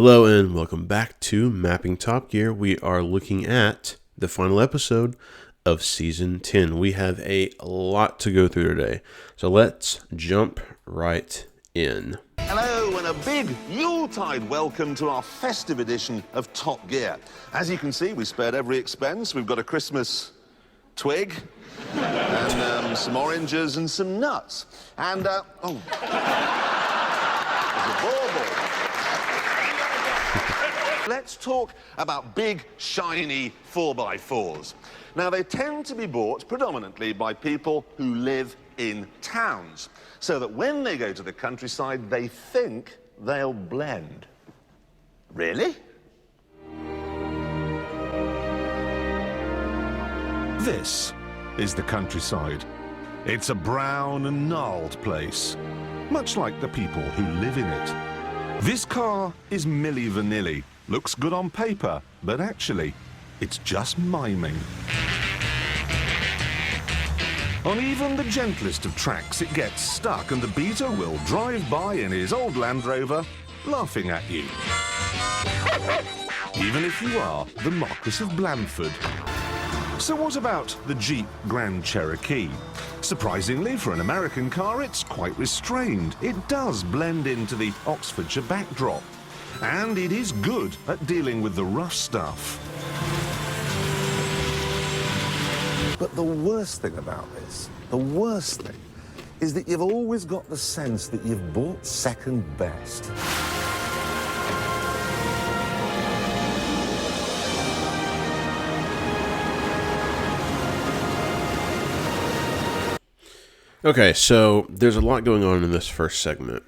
Hello and welcome back to Mapping Top Gear. We are looking at the final episode of Season 10. We have a lot to go through today, so let's jump right in. Hello and a big Yuletide welcome to our festive edition of Top Gear. As you can see, we spared every expense. We've got a Christmas twig and some oranges and some nuts. And, there's a bauble. Let's talk about big, shiny 4x4s. Now, they tend to be bought predominantly by people who live in towns, so that when they go to the countryside, they think they'll blend. Really? This is the countryside. It's a brown and gnarled place, much like the people who live in it. This car is Milli Vanilli. Looks good on paper, but actually, it's just miming. On even the gentlest of tracks, it gets stuck, and the beater will drive by in his old Land Rover, laughing at you. Even if you are the Marquis of Blandford. So what about the Jeep Grand Cherokee? Surprisingly, for an American car, it's quite restrained. It does blend into the Oxfordshire backdrop. And it is good at dealing with the rough stuff. But the worst thing about this, the worst thing, is that you've always got the sense that you've bought second best. Okay, so there's a lot going on in this first segment.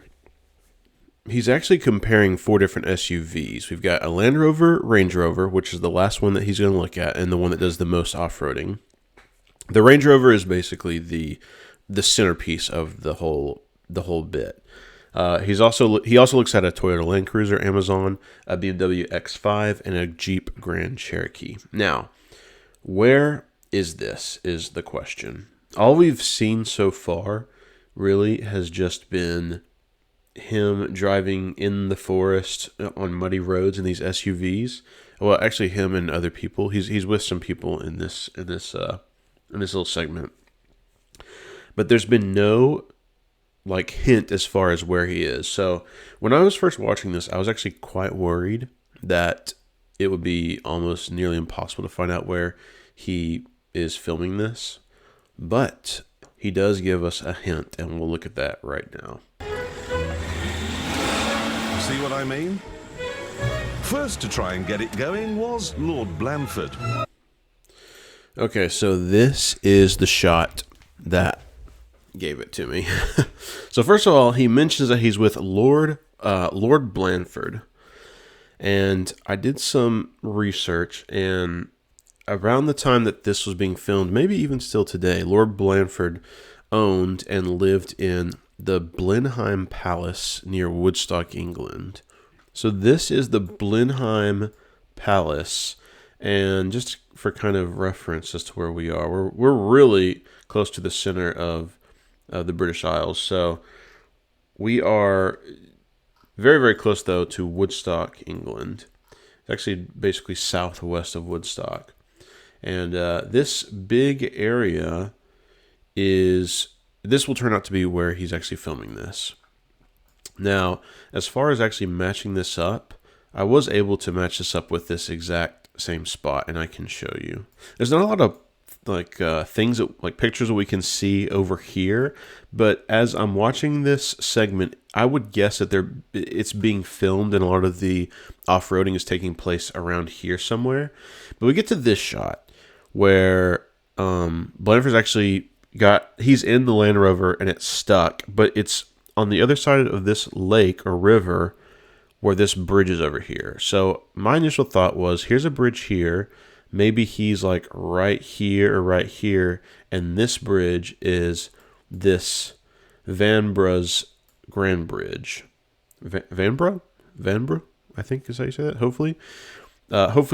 He's actually comparing four different SUVs. We've got a Land Rover, Range Rover, which is the last one that he's going to look at, and the one that does the most off-roading. The Range Rover is basically the centerpiece of the whole bit. He also looks at a Toyota Land Cruiser Amazon, a BMW X5, and a Jeep Grand Cherokee. Now, where is this is the question. All we've seen so far really has just been him driving in the forest on muddy roads in these SUVs. Well, actually, him and other people. He's with some people in this little segment. But there's been no hint as far as where he is. So when I was first watching this, I was actually quite worried that it would be almost nearly impossible to find out where he is filming this. But he does give us a hint, and we'll look at that right now. See what I mean? First to try and get it going was Lord Blandford. Okay, so this is the shot that gave it to me. So first of all, he mentions that he's with Lord Blandford. And I did some research, and around the time that this was being filmed, maybe even still today, Lord Blandford owned and lived in the Blenheim Palace near Woodstock, England. So this is the Blenheim Palace, and just for kind of reference as to where we are, we're really close to the center of the British Isles. So we are very, very close, though, to Woodstock, England. It's actually basically southwest of Woodstock. And this big area this will turn out to be where he's actually filming this. Now, as far as actually matching this up, I was able to match this up with this exact same spot, and I can show you. There's not a lot of things pictures that we can see over here, but as I'm watching this segment, I would guess that it's being filmed, and a lot of the off-roading is taking place around here somewhere. But we get to this shot where Blandford's actually he's in the Land Rover and it's stuck, but it's on the other side of this lake or river where this bridge is over here. So my initial thought was, here's a bridge here. Maybe he's right here or right here, and this bridge is this Vanbrugh's Grand Bridge. Vanbrugh, I think is how you say that. Hopefully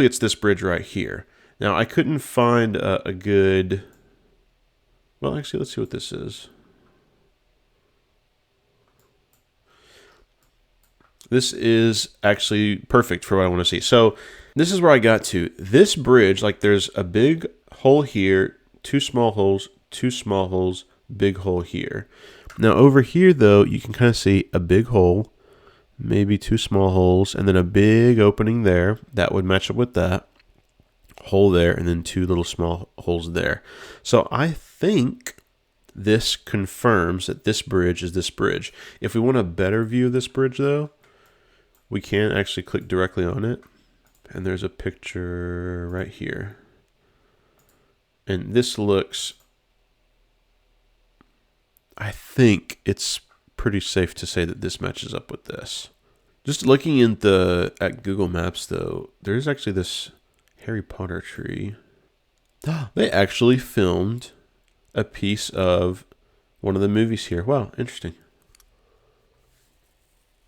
it's this bridge right here. Now I couldn't find a good. Well, actually, let's see what this is. This is actually perfect for what I want to see. So this is where I got to. This bridge, like there's a big hole here, two small holes, big hole here. Now over here though, you can kind of see a big hole, maybe two small holes, and then a big opening there. That would match up with that. Hole there, and then two little small holes there. So I think this confirms that this bridge is this bridge. If we want a better view of this bridge though, we can actually click directly on it, and there's a picture right here. And this looks, I think it's pretty safe to say that this matches up with this. Just looking at Google Maps though, there's actually this Harry Potter tree. They actually filmed a piece of one of the movies here. Wow, interesting.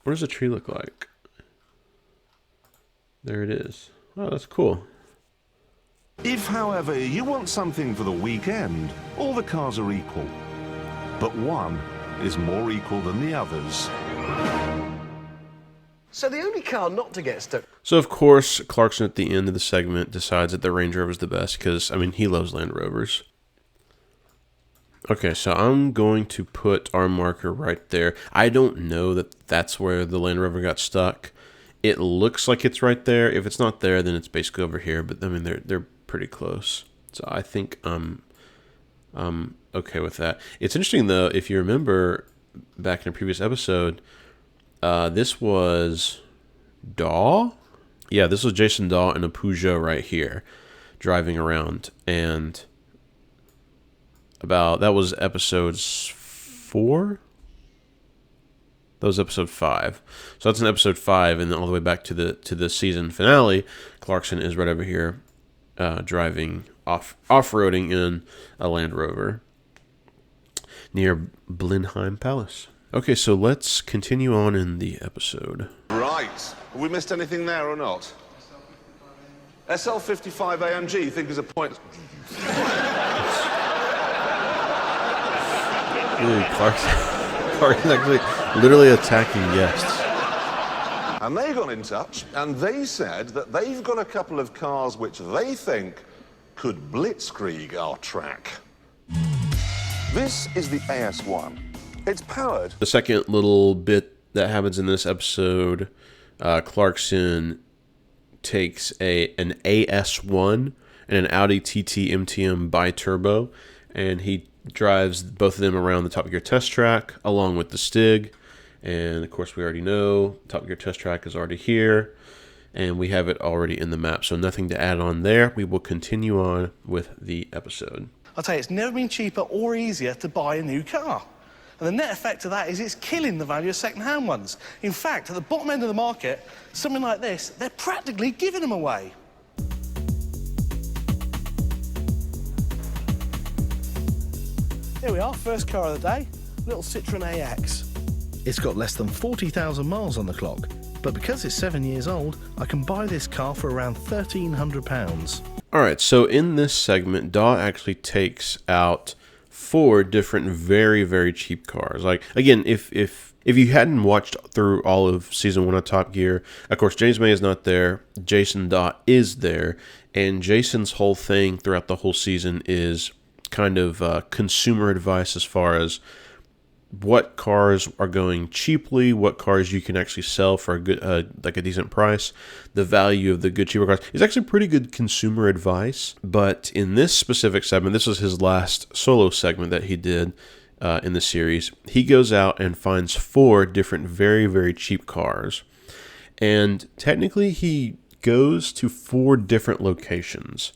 What does the tree look like? There it is. Oh, that's cool. If, however, you want something for the weekend, all the cars are equal. But one is more equal than the others. So the only car not to get stuck... So, of course, Clarkson at the end of the segment decides that the Range Rover is the best because, I mean, he loves Land Rovers. Okay, so I'm going to put our marker right there. I don't know that that's where the Land Rover got stuck. It looks like it's right there. If it's not there, then it's basically over here. But, I mean, they're pretty close. So I think I'm okay with that. It's interesting, though, if you remember back in a previous episode... this was Dawe? Yeah, this was Jason Dawe in a Peugeot right here, driving around. And that was episode 4? That was episode 5. So that's in episode 5, and then all the way back to the season finale, Clarkson is right over here driving off-roading in a Land Rover near Blenheim Palace. Okay, so let's continue on in the episode. Right. Have we missed anything there or not? SL55 AMG, you think is a point... Dude, Clarkson's actually literally attacking guests. And they got in touch, and they said that they've got a couple of cars which they think could blitzkrieg our track. This is the AS1. It's powered. The second little bit that happens in this episode, Clarkson takes an AS1 and an Audi TT MTM bi-turbo, and he drives both of them around the Top Gear test track along with the Stig. And of course, we already know Top Gear test track is already here, and we have it already in the map. So nothing to add on there. We will continue on with the episode. I'll tell you, it's never been cheaper or easier to buy a new car. And the net effect of that is it's killing the value of second-hand ones. In fact, at the bottom end of the market, something like this, they're practically giving them away. Here we are, first car of the day, little Citroen AX. It's got less than 40,000 miles on the clock, but because it's 7 years old, I can buy this car for around £1,300. All right, so in this segment, Dawe actually takes out 4 different very, very cheap cars. Like, again, if you hadn't watched through all of season 1 of Top Gear, of course, James May is not there. Jason Dawe is there. And Jason's whole thing throughout the whole season is kind of consumer advice as far as what cars are going cheaply, what cars you can actually sell for a good, like a decent price, the value of the good cheaper cars. It's actually pretty good consumer advice. But in this specific segment, this was his last solo segment that he did in the series. He goes out and finds 4 different very, very cheap cars. And technically he goes to 4 different locations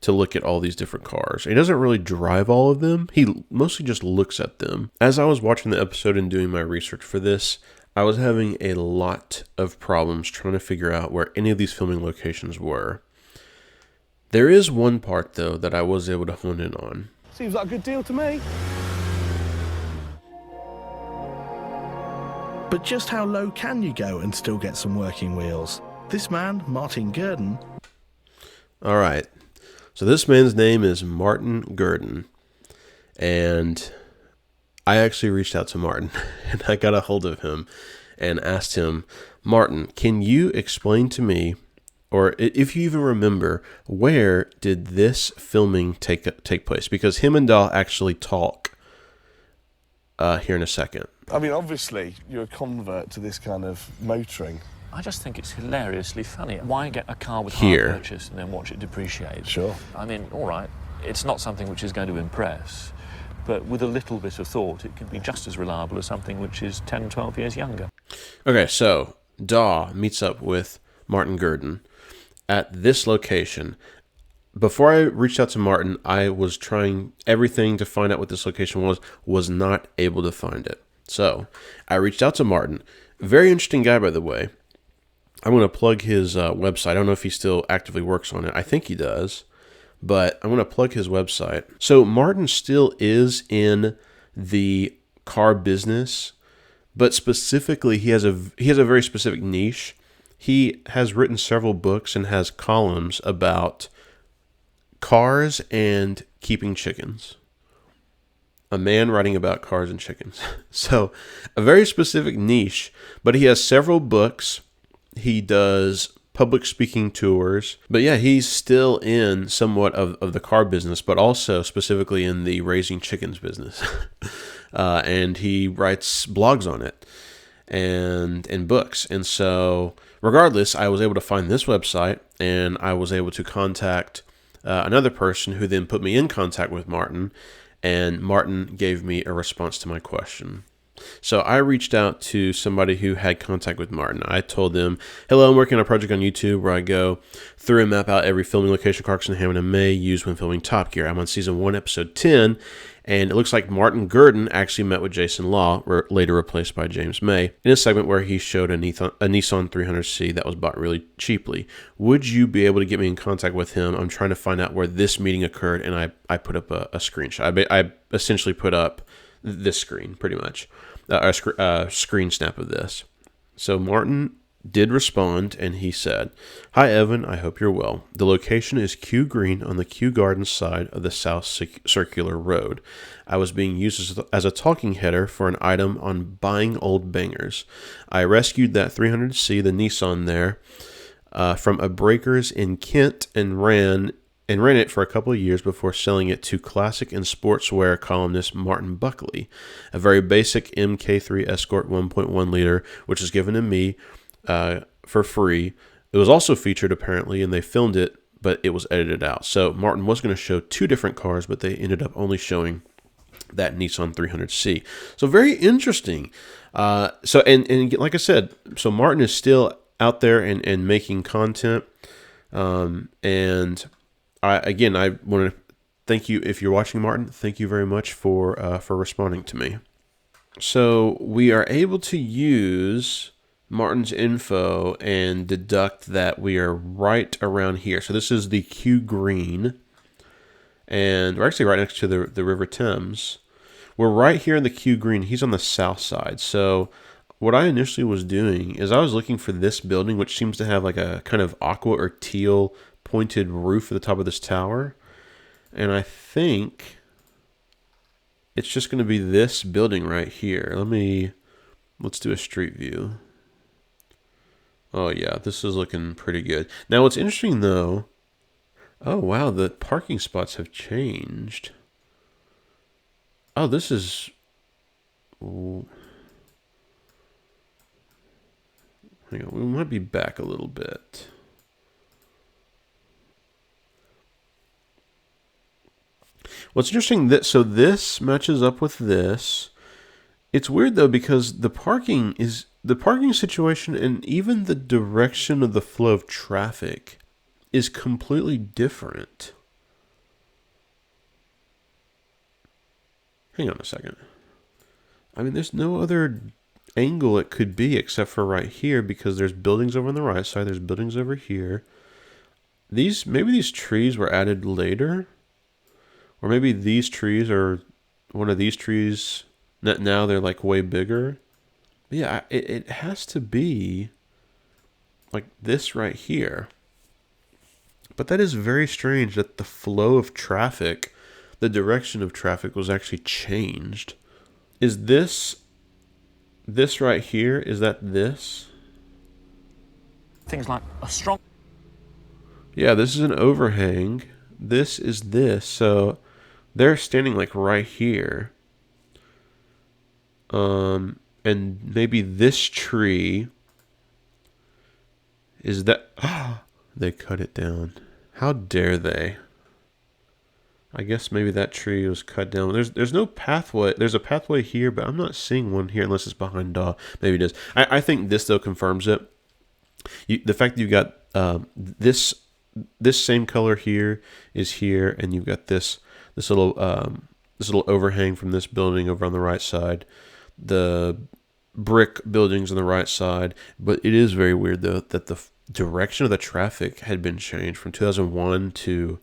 to look at all these different cars. He doesn't really drive all of them. He mostly just looks at them. As I was watching the episode and doing my research for this, I was having a lot of problems trying to figure out where any of these filming locations were. There is one part, though, that I was able to hone in on. Seems like a good deal to me. But just how low can you go and still get some working wheels? This man, Martin Gurdon... All right. So this man's name is Martin Gurdon, and I actually reached out to Martin, and I got a hold of him, and asked him, Martin, can you explain to me, or if you even remember, where did this filming take place? Because him and Dawe actually talk here in a second. I mean, obviously, you're a convert to this kind of motoring. I just think it's hilariously funny. Why get a car with Here. hire purchase and then watch it depreciate? Sure. I mean, all right, it's not something which is going to impress, but with a little bit of thought, it can be just as reliable as something which is 10, 12 years younger. Okay, so Dawe meets up with Martin Gurdon at this location. Before I reached out to Martin, I was trying everything to find out what this location was not able to find it. So I reached out to Martin. Very interesting guy, by the way. I'm going to plug his website. I don't know if he still actively works on it. I think he does, but I'm going to plug his website. So Martin still is in the car business, but specifically he has a very specific niche. He has written several books and has columns about cars and keeping chickens. A man writing about cars and chickens. So a very specific niche, but he has several books. He does public speaking tours. But yeah, he's still in somewhat of the car business, but also specifically in the raising chickens business. And he writes blogs on it and books. And so regardless, I was able to find this website, and I was able to contact another person who then put me in contact with Martin, and Martin gave me a response to my question. So I reached out to somebody who had contact with Martin. I told them, hello, I'm working on a project on YouTube where I go through and map out every filming location Clarkson, Hammond, and May use when filming Top Gear. I'm on season 1, episode 10, and it looks like Martin Gurdon actually met with Jason Law, later replaced by James May, in a segment where he showed a Nissan 300C that was bought really cheaply. Would you be able to get me in contact with him? I'm trying to find out where this meeting occurred, and I put up a screenshot. I essentially put up this screen, pretty much. A screen snap of this. So Martin did respond, and he said, hi, Evan, I hope you're well. The location is Kew Green on the Kew Gardens side of the South Circular Road. I was being used as a talking header for an item on buying old bangers. I rescued that 300C, the Nissan there, from a breakers in Kent and ran it for a couple of years before selling it to classic and sportswear columnist Martin Buckley. A very basic MK3 Escort 1.1 liter, which was given to me for free. It was also featured apparently, and they filmed it, but it was edited out. So Martin was going to show two different cars, but they ended up only showing that Nissan 300C. So very interesting. So like I said, so Martin is still out there and making content. And I want to thank you, if you're watching, Martin. Thank you very much for responding to me. So we are able to use Martin's info and deduct that we are right around here. So this is the Kew Green, and we're actually right next to the River Thames. We're right here in the Kew Green. He's on the south side. So what I initially was doing is I was looking for this building, which seems to have like a kind of aqua or teal pointed roof at the top of this tower, and I think it's just going to be this building right here. Let's do a street view. Oh yeah, this is looking pretty good. Now what's interesting though, oh wow, the parking spots have changed. Oh, this is, hang on, we might be back a little bit. What's interesting, so this matches up with this. It's weird though, because the parking situation and even the direction of the flow of traffic is completely different. Hang on a second. I mean, there's no other angle it could be except for right here, because there's buildings over on the right side, there's buildings over here. Maybe these trees were added later. Or maybe these trees are one of these trees that now they're like way bigger. But yeah, it has to be like this right here. But that is very strange that the flow of traffic, the direction of traffic was actually changed. Is this this right here, is that this? Things like a strong... Yeah, this is an overhang. This is this. So they're standing like right here. And maybe this tree is that... They cut it down. How dare they? I guess maybe that tree was cut down. There's no pathway. There's a pathway here, but I'm not seeing one here unless it's behind Dawe. Maybe it is. I think this, though, confirms it. The fact that you've got this same color here is here, and you've got this little overhang from this building over on the right side. The brick buildings on the right side. But it is very weird, though, that the direction of the traffic had been changed from 2001 to...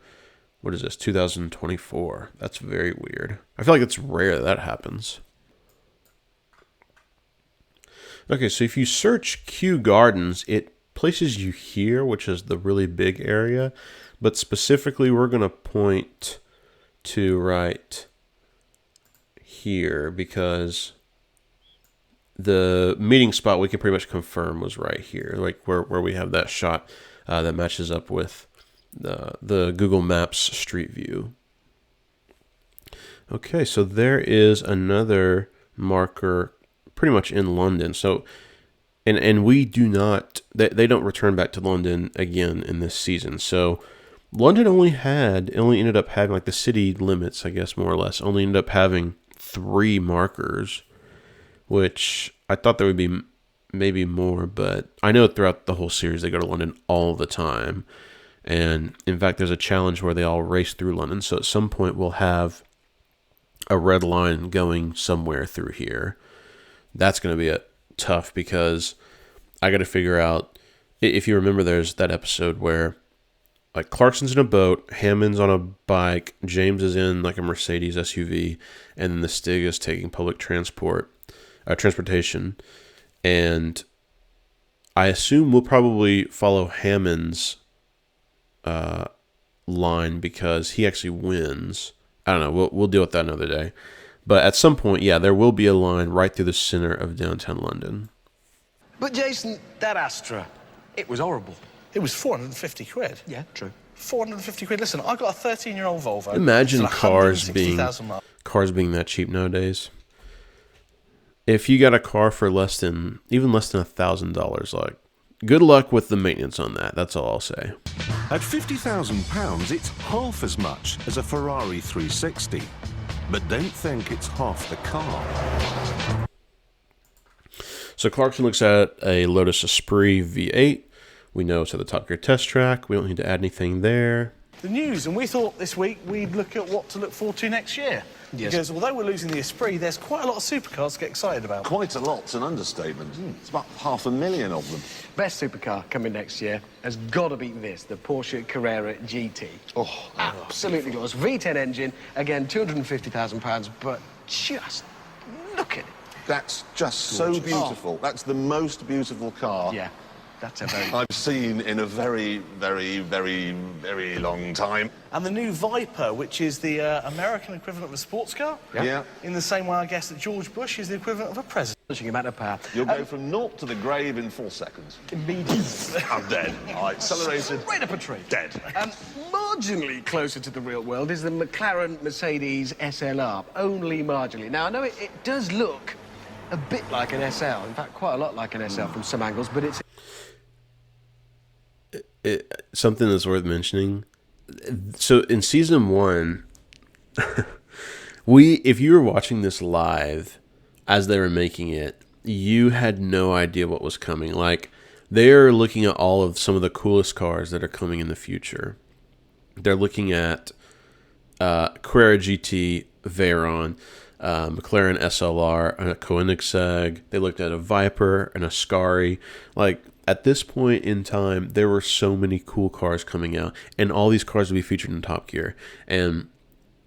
What is this? 2024. That's very weird. I feel like it's rare that happens. Okay, so if you search Kew Gardens, it places you here, which is the really big area. But specifically, we're going to point to right here because the meeting spot we can pretty much confirm was right here, like where we have that shot that matches up with the Google Maps Street View. Okay, so there is another marker pretty much in London. So, and we do not, they don't return back to London again in this season. So London only ended up having, like the city limits, I guess, more or less, only ended up having 3 markers, which I thought there would be maybe more, but I know throughout the whole series they go to London all the time. And in fact, there's a challenge where they all race through London. So at some point, we'll have a red line going somewhere through here. That's going to be tough because I got to figure out, if you remember, there's that episode where like Clarkson's in a boat, Hammond's on a bike, James is in like a Mercedes SUV, and then the Stig is taking public transportation. And I assume we'll probably follow Hammond's line because he actually wins. I don't know. We'll deal with that another day. But at some point, yeah, there will be a line right through the center of downtown London. But Jason, that Astra, it was horrible. It was 450 quid. Yeah, true. 450 quid. Listen, I got a 13-year-old Volvo. Imagine It's cars 160,000 miles. being that cheap nowadays. If you got a car for even less than $1,000, like, good luck with the maintenance on that. That's all I'll say. At £50,000, it's half as much as a Ferrari 360. But don't think it's half the car. So Clarkson looks at a Lotus Espirit V8. We know it's at the Top Gear test track. We don't need to add anything there. The news, and we thought this week we'd look at what to look forward to next year. Yes. Because although we're losing the Esprit, there's quite a lot of supercars to get excited about. Quite a lot's an understatement. It's about 500,000 of them. Best supercar coming next year has got to beat this, the Porsche Carrera GT. Oh, absolutely gorgeous. V10 engine, again, £250,000, but just look at it. that's just so beautiful. That's the most beautiful car Yeah, that's a very... I've seen in a very, very, very, very long time. And the new Viper, which is the American equivalent of a sports car. Yeah. In the same way, I guess, that George Bush is the equivalent of a president. amount of power. You'll go from 0 to the grave in 4 seconds. Immediately. I'm dead. I accelerated. Right up a tree. Dead. Marginally closer to the real world is the McLaren Mercedes SLR, only marginally. Now, I know it does look a bit like an SL, in fact, quite a lot like an SL from some angles, but it's... Something that's worth mentioning. So in season 1, if you were watching this live as they were making it, you had no idea what was coming. Like, they're looking at all of some of the coolest cars that are coming in the future. They're looking at Carrera GT, Veyron, McLaren SLR, and a Koenigsegg. They looked at a Viper and a Scari. Like, at this point in time, there were so many cool cars coming out, and all these cars will be featured in Top Gear. And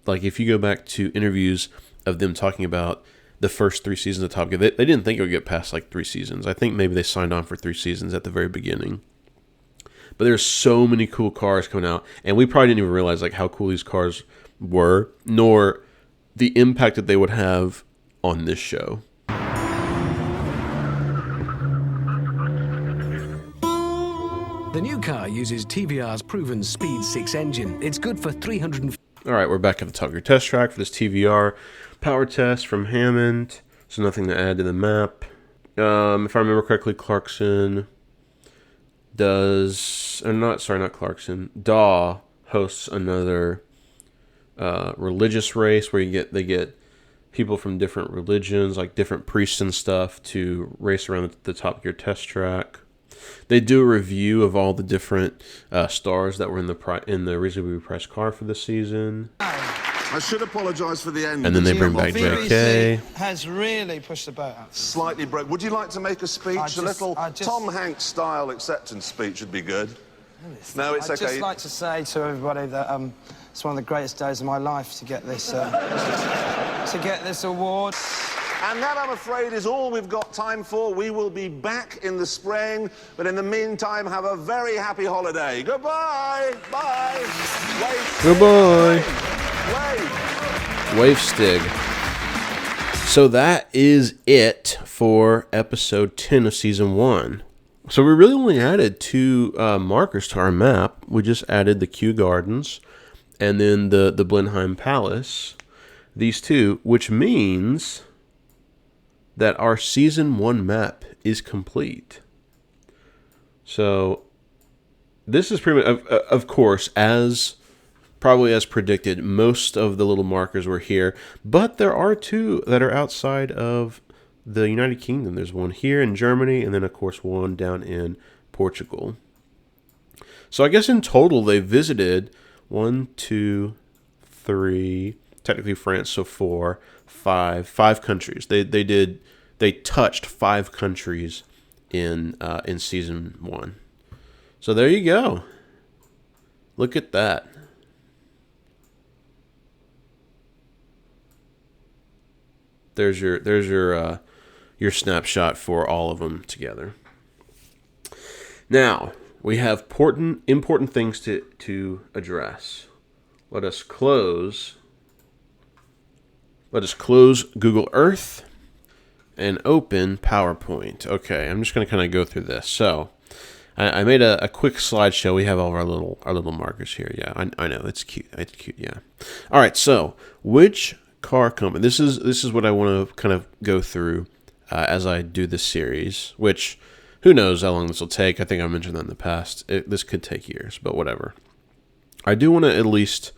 like, if you go back to interviews of them talking about the first 3 seasons of Top Gear, they didn't think it would get past like 3 seasons. I think maybe they signed on for 3 seasons at the very beginning. But there's so many cool cars coming out, and we probably didn't even realize like how cool these cars were, nor the impact that they would have on this show. The new car uses TVR's proven Speed 6 engine. It's good for 300. All right, we're back at the Top Gear test track for this TVR power test from Hammond. So nothing to add to the map. If I remember correctly, Clarkson not Clarkson. Dawe hosts another religious race where they get people from different religions, like different priests and stuff, to race around the Top Gear test track. They do a review of all the different stars that were in the reasonably priced car for the season. I should apologise for the end. And then they bring back JK. Has really pushed the boat up. Slightly broke. Would you like to make a speech? A little Tom Hanks style acceptance speech would be good. No, it's okay. I'd just like to say to everybody that it's one of the greatest days of my life to get this award. And that, I'm afraid, is all we've got time for. We will be back in the spring, but in the meantime, have a very happy holiday. Goodbye. Bye. Wave. Goodbye. Wave. Wave Stig. So that is it for episode 10 of season 1. So we really only added 2 markers to our map. We just added the Kew Gardens and then the Blenheim Palace. These 2, which means that our season 1 map is complete. So this is pretty much, of course, probably as predicted, most of the little markers were here, but there are 2 that are outside of the United Kingdom. There's one here in Germany, and then of course one down in Portugal. So I guess in total they visited 1, 2, 3, technically France, so 4, 5 countries. They touched 5 countries in season 1. So there you go. Look at that. There's your snapshot for all of them together. Now we have important things to address. Let us close Google Earth and open PowerPoint. Okay, I'm just going to kind of go through this. So I made a quick slideshow. We have all our little markers here. Yeah, I know, it's cute. It's cute. Yeah. All right. So which car company? This is what I want to kind of go through as I do this series. Which, who knows how long this will take? I think I mentioned that in the past. This could take years, but whatever. I do want to at least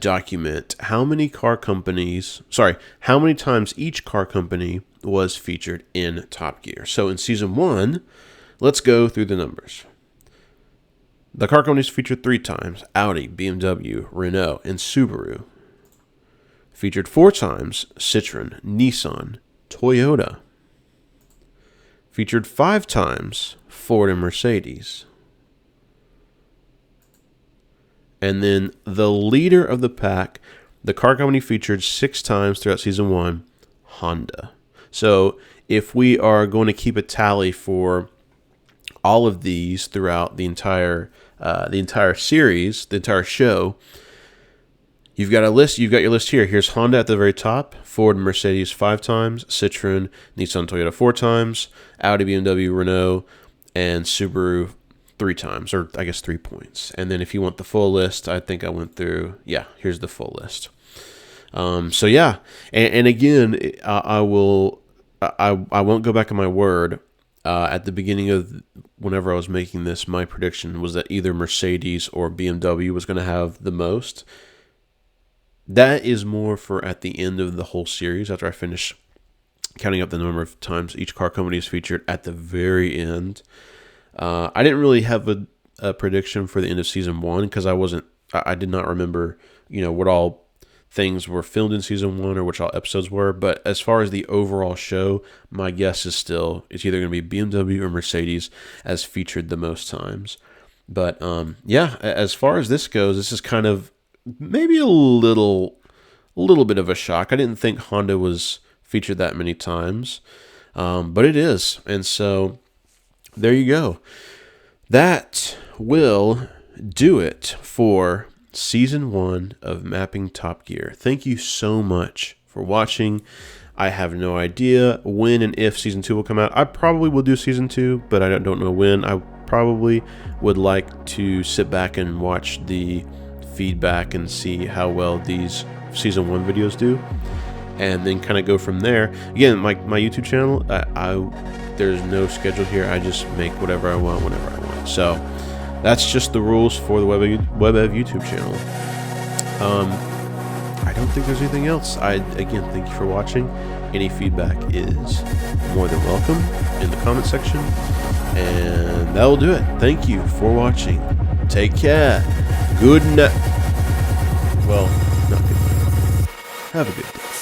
document how many times each car company was featured in Top Gear. So in season 1, let's go through the numbers. The car companies featured 3 times: Audi, BMW, Renault, and Subaru. Featured 4 times: Citroen, Nissan, Toyota. Featured 5 times: Ford and Mercedes. And then the leader of the pack, the car company featured 6 times throughout season 1, Honda. So if we are going to keep a tally for all of these throughout the entire series, the entire show, you've got a list. You've got your list here. Here's Honda at the very top, Ford and Mercedes 5 times, Citroen, Nissan, Toyota 4 times, Audi, BMW, Renault, and Subaru 3 times, or I guess 3 points. And then if you want the full list, I think I went through, here's the full list. So yeah, and again, I won't go back on my word. At the beginning of whenever I was making this, my prediction was that either Mercedes or BMW was going to have the most. That is more for at the end of the whole series, after I finish counting up the number of times each car company is featured at the very end. I didn't really have a prediction for the end of season 1 because I did not remember, what all things were filmed in season 1 or which all episodes were. But as far as the overall show, my guess is still it's either going to be BMW or Mercedes as featured the most times. But as far as this goes, this is kind of maybe a little bit of a shock. I didn't think Honda was featured that many times, but it is, and so there you go. That will do it for season 1 of Mapping Top Gear. Thank you so much for watching. I have no idea when and if season 2 will come out. I probably will do season 2, but I don't know when. I probably would like to sit back and watch the feedback and see how well these season 1 videos do, and then kind of go from there. Again, my YouTube channel, there's no schedule here. I just make whatever I want whenever I want. So that's just the rules for the WebEv YouTube channel. I don't think there's anything else. Again, thank you for watching. Any feedback is more than welcome in the comment section. And that will do it. Thank you for watching. Take care. Good night. Well, not good night. Have a good day.